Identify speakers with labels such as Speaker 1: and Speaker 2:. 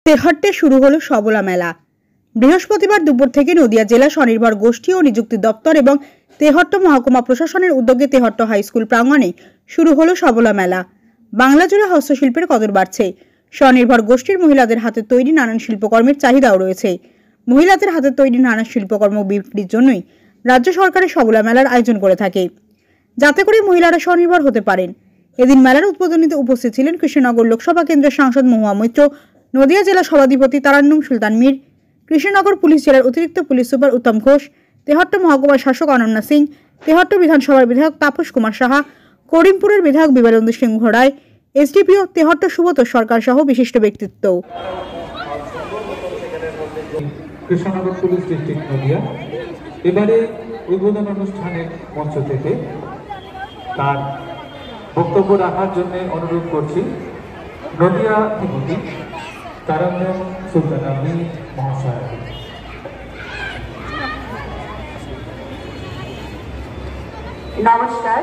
Speaker 1: তেহট্টে শুরু হলো সবলা মেলা। বৃহস্পতিবার দুপুর থেকে নদিয়া জেলা স্বনির্ভর গোষ্ঠী ও নিযুক্তি দপ্তর এবং তেহট্ট মহকুমা প্রশাসনের উদ্যোগে তেহট্ট হাই স্কুল প্রাঙ্গণে শুরু হলো সবলা মেলা। বাংলা জুড়ে হস্তশিল্পের কদর বাড়ছে। স্বনির্ভর গোষ্ঠীর মহিলাদের হাতে তৈরি নানান শিল্পকর্মের চাহিদাও রয়েছে। মহিলাদের হাতে তৈরি নানা শিল্পকর্ম বিক্রির জন্যই রাজ্য সরকারের সবলা মেলার আয়োজন করে থাকে, যাতে করে মহিলারা স্বনির্ভর হতে পারেন। এদিন মেলার উদ্বোধনীতে উপস্থিত ছিলেন কৃষ্ণনগর লোকসভা কেন্দ্রের সাংসদ মহুয়া মৈত্র, নদিয়া জেলা সভাধিপতি তারান্নুম সুলতান মীর, কৃষ্ণনগর পুলিশ জেলার অতিরিক্ত পুলিশ সুপার উত্তম ঘোষ, তেহট্ট মহকুমার শাসক অনন্যা সিং, তেহট্ট বিধানসভার বিধায়ক তাপস কুমার সাহা, করিমপুরের বিধায়ক বিবেলেন্দু সিংহ রায়, এসডিপিও তেহট্ট সুব্রত সরকার সহ বিশিষ্ট ব্যক্তিত্ব।
Speaker 2: কৃষ্ণনগর পুলিশ ডিস্ট্রিক্ট নদিয়া এবারে উদ্বোধন অনুষ্ঠানের মঞ্চ থেকে তার বক্তব্য রাখার জন্য অনুরোধ করছি নদিয়া বিধায়ক তারান্নুম সুলতান মীর মহাশয়।
Speaker 3: নমস্কার।